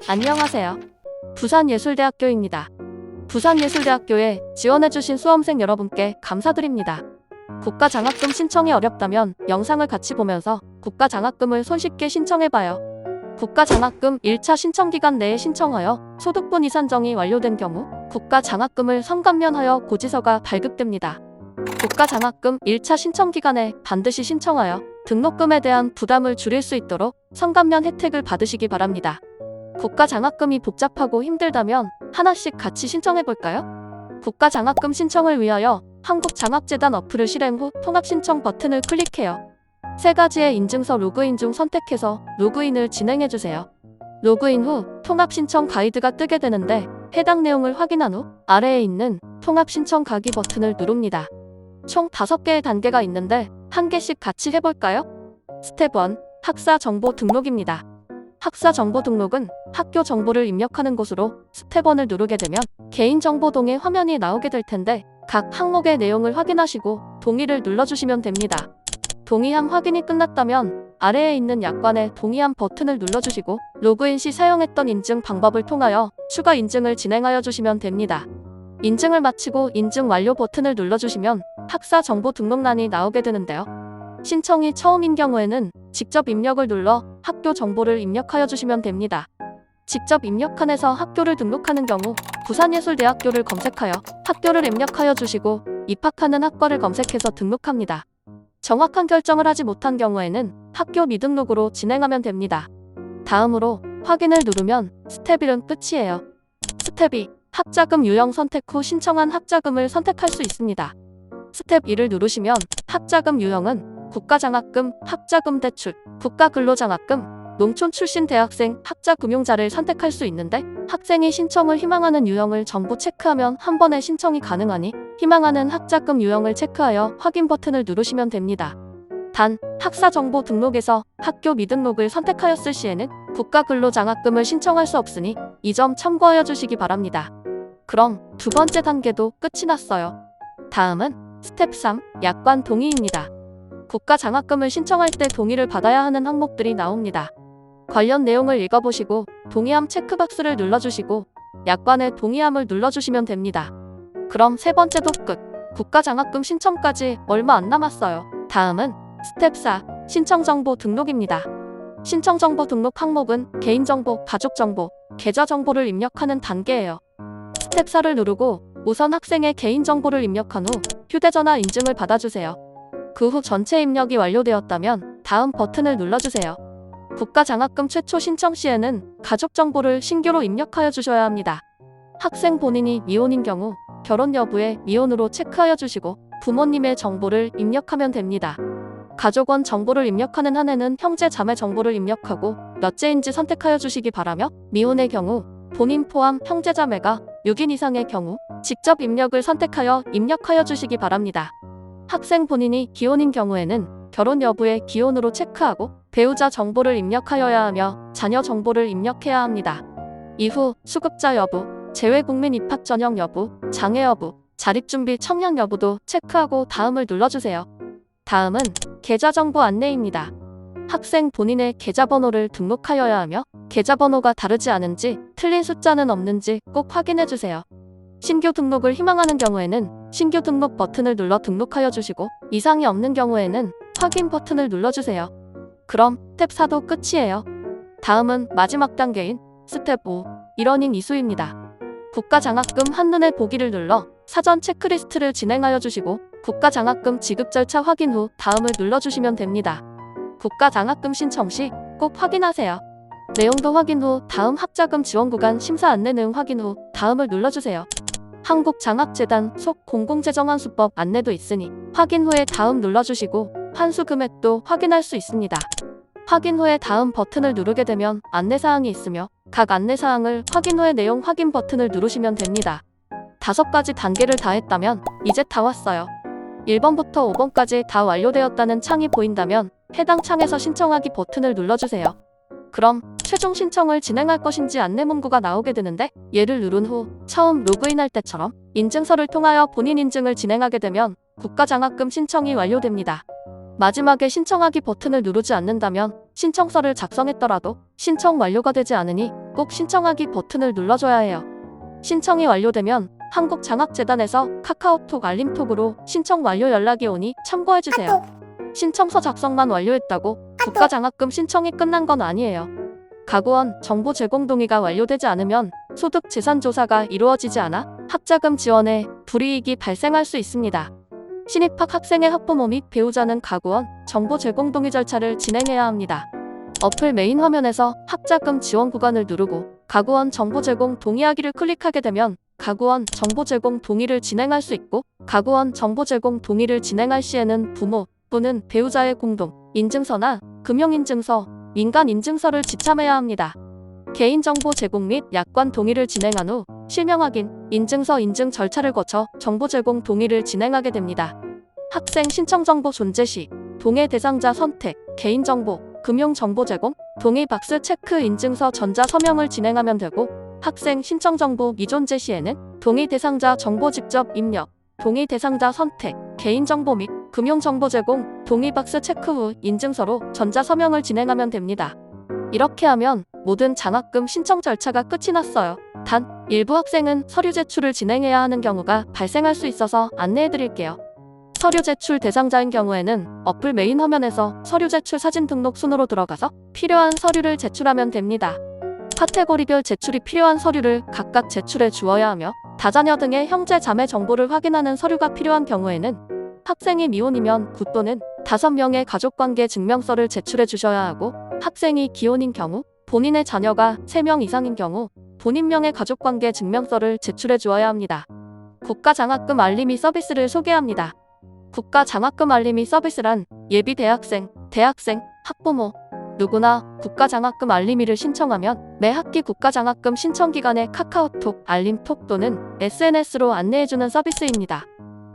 안녕하세요. 부산예술대학교입니다. 부산예술대학교에 지원해주신 수험생 여러분께 감사드립니다. 국가장학금 신청이 어렵다면 영상을 같이 보면서 국가장학금을 손쉽게 신청해봐요. 국가장학금 1차 신청기간 내에 신청하여 소득분위 산정이 완료된 경우 국가장학금을 선감면하여 고지서가 발급됩니다. 국가장학금 1차 신청기간에 반드시 신청하여 등록금에 대한 부담을 줄일 수 있도록 선감면 혜택을 받으시기 바랍니다. 국가장학금이 복잡하고 힘들다면 하나씩 같이 신청해볼까요? 국가장학금 신청을 위하여 한국장학재단 어플을 실행 후 통합신청 버튼을 클릭해요. 세 가지의 인증서 로그인 중 선택해서 로그인을 진행해주세요. 로그인 후 통합신청 가이드가 뜨게 되는데 해당 내용을 확인한 후 아래에 있는 통합신청 가기 버튼을 누릅니다. 총 5개의 단계가 있는데 한 개씩 같이 해볼까요? 스텝 1. 학사 정보 등록입니다. 학사 정보 등록은 학교 정보를 입력하는 곳으로 스텝 1을 누르게 되면 개인정보동의 화면이 나오게 될 텐데 각 항목의 내용을 확인하시고 동의를 눌러주시면 됩니다. 동의함 확인이 끝났다면 아래에 있는 약관의 동의함 버튼을 눌러주시고 로그인 시 사용했던 인증 방법을 통하여 추가 인증을 진행하여 주시면 됩니다. 인증을 마치고 인증 완료 버튼을 눌러주시면 학사 정보 등록란이 나오게 되는데요. 신청이 처음인 경우에는 직접 입력을 눌러 학교 정보를 입력하여 주시면 됩니다. 직접 입력칸에서 학교를 등록하는 경우 부산예술대학교를 검색하여 학교를 입력하여 주시고 입학하는 학과를 검색해서 등록합니다. 정확한 결정을 하지 못한 경우에는 학교 미등록으로 진행하면 됩니다. 다음으로 확인을 누르면 스텝 1은 끝이에요. 스텝 2. 학자금 유형 선택 후 신청한 학자금을 선택할 수 있습니다. 스텝 2를 누르시면 학자금 유형은 국가장학금, 학자금 대출, 국가근로장학금, 농촌 출신 대학생, 학자금융자를 선택할 수 있는데 학생이 신청을 희망하는 유형을 전부 체크하면 한 번에 신청이 가능하니 희망하는 학자금 유형을 체크하여 확인 버튼을 누르시면 됩니다. 단, 학사정보 등록에서 학교 미등록을 선택하였을 시에는 국가근로장학금을 신청할 수 없으니 이 점 참고하여 주시기 바랍니다. 그럼 두 번째 단계도 끝이 났어요. 다음은 스텝 3, 약관 동의입니다. 국가장학금을 신청할 때 동의를 받아야 하는 항목들이 나옵니다. 관련 내용을 읽어보시고 동의함 체크박스를 눌러주시고 약관에 동의함을 눌러주시면 됩니다. 그럼 세 번째도 끝! 국가장학금 신청까지 얼마 안 남았어요. 다음은 스텝 4, 신청정보 등록입니다. 신청정보 등록 항목은 개인정보, 가족정보, 계좌정보를 입력하는 단계예요. 스텝 4를 누르고 우선 학생의 개인정보를 입력한 후 휴대전화 인증을 받아주세요. 그 후 전체 입력이 완료되었다면 다음 버튼을 눌러주세요. 국가장학금 최초 신청 시에는 가족정보를 신규로 입력하여 주셔야 합니다. 학생 본인이 미혼인 경우 결혼 여부에 미혼으로 체크하여 주시고 부모님의 정보를 입력하면 됩니다. 가족원 정보를 입력하는 한에는 형제 자매 정보를 입력하고 몇째인지 선택하여 주시기 바라며 미혼의 경우 본인 포함 형제 자매가 6인 이상의 경우 직접 입력을 선택하여 입력하여 주시기 바랍니다. 학생 본인이 기혼인 경우에는 결혼 여부에 기혼으로 체크하고 배우자 정보를 입력하여야 하며 자녀 정보를 입력해야 합니다. 이후 수급자 여부, 재외국민 입학 전형 여부, 장애 여부, 자립준비 청약 여부도 체크하고 다음을 눌러주세요. 다음은 계좌정보 안내입니다. 학생 본인의 계좌번호를 등록하여야 하며 계좌번호가 다르지 않은지 틀린 숫자는 없는지 꼭 확인해주세요. 신규 등록을 희망하는 경우에는 신규 등록 버튼을 눌러 등록하여 주시고 이상이 없는 경우에는 확인 버튼을 눌러주세요. 그럼 스텝 4도 끝이에요. 다음은 마지막 단계인 스텝 5, 일원인 이수입니다. 국가장학금 한눈에 보기를 눌러 사전 체크리스트를 진행하여 주시고 국가장학금 지급 절차 확인 후 다음을 눌러주시면 됩니다. 국가장학금 신청 시 꼭 확인하세요. 내용도 확인 후 다음 학자금 지원 구간 심사 안내 내용 확인 후 다음을 눌러주세요. 한국장학재단 속 공공재정환수법 안내도 있으니 확인 후에 다음 눌러주시고 환수 금액도 확인할 수 있습니다. 확인 후에 다음 버튼을 누르게 되면 안내사항이 있으며 각 안내사항을 확인 후에 내용 확인 버튼을 누르시면 됩니다. 5가지 단계를 다 했다면 이제 다 왔어요. 1번부터 5번까지 다 완료되었다는 창이 보인다면 해당 창에서 신청하기 버튼을 눌러주세요. 그럼 최종 신청을 진행할 것인지 안내 문구가 나오게 되는데 얘를 누른 후 처음 로그인할 때처럼 인증서를 통하여 본인 인증을 진행하게 되면 국가장학금 신청이 완료됩니다. 마지막에 신청하기 버튼을 누르지 않는다면 신청서를 작성했더라도 신청 완료가 되지 않으니 꼭 신청하기 버튼을 눌러줘야 해요. 신청이 완료되면 한국장학재단에서 카카오톡 알림톡으로 신청 완료 연락이 오니 참고해주세요. 신청서 작성만 완료했다고 국가장학금 신청이 끝난 건 아니에요. 가구원 정보 제공 동의가 완료되지 않으면 소득 재산 조사가 이루어지지 않아 학자금 지원에 불이익이 발생할 수 있습니다. 신입학 학생의 학부모 및 배우자는 가구원 정보 제공 동의 절차를 진행해야 합니다. 어플 메인 화면에서 학자금 지원 구간을 누르고 가구원 정보 제공 동의하기를 클릭하게 되면 가구원 정보 제공 동의를 진행할 수 있고, 가구원 정보 제공 동의를 진행할 시에는 부모 또는 배우자의 공동 인증서나 금융인증서, 민간인증서를 지참해야 합니다. 개인정보 제공 및 약관 동의를 진행한 후 실명 확인, 인증서 인증 절차를 거쳐 정보 제공 동의를 진행하게 됩니다. 학생 신청정보 존재 시 동의 대상자 선택, 개인정보, 금융정보 제공, 동의 박스 체크 인증서 전자 서명을 진행하면 되고, 학생 신청정보 미존재 시에는 동의 대상자 정보 직접 입력, 동의 대상자 선택, 개인정보 및 금융정보 제공, 동의 박스 체크 후 인증서로 전자 서명을 진행하면 됩니다. 이렇게 하면 모든 장학금 신청 절차가 끝이 났어요. 단, 일부 학생은 서류 제출을 진행해야 하는 경우가 발생할 수 있어서 안내해드릴게요. 서류 제출 대상자인 경우에는 어플 메인 화면에서 서류 제출 사진 등록 순으로 들어가서 필요한 서류를 제출하면 됩니다. 카테고리별 제출이 필요한 서류를 각각 제출해 주어야 하며, 다자녀 등의 형제 자매 정보를 확인하는 서류가 필요한 경우에는 학생이 미혼이면 9 또는 5명의 가족관계 증명서를 제출해 주셔야 하고, 학생이 기혼인 경우, 본인의 자녀가 3명 이상인 경우 본인명의 가족관계 증명서를 제출해 주어야 합니다. 국가장학금 알림이 서비스를 소개합니다. 국가장학금 알림이 서비스란 예비 대학생, 대학생, 학부모 누구나 국가장학금 알림이를 신청하면 매 학기 국가장학금 신청 기간에 카카오톡, 알림톡 또는 SNS로 안내해주는 서비스입니다.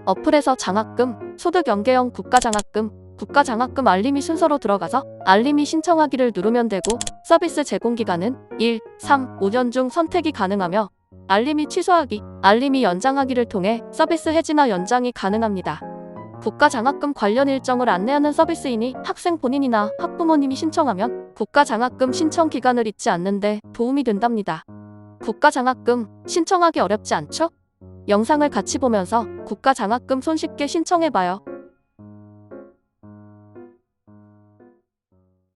어플에서 장학금, 소득 연계형 국가장학금, 국가장학금 알림이 순서로 들어가서 알림이 신청하기를 누르면 되고, 서비스 제공 기간은 1, 3, 5년 중 선택이 가능하며 알림이 취소하기, 알림이 연장하기를 통해 서비스 해지나 연장이 가능합니다. 국가장학금 관련 일정을 안내하는 서비스이니 학생 본인이나 학부모님이 신청하면 국가장학금 신청 기간을 잊지 않는데 도움이 된답니다. 국가장학금 신청하기 어렵지 않죠? 영상을 같이 보면서 국가장학금 손쉽게 신청해봐요.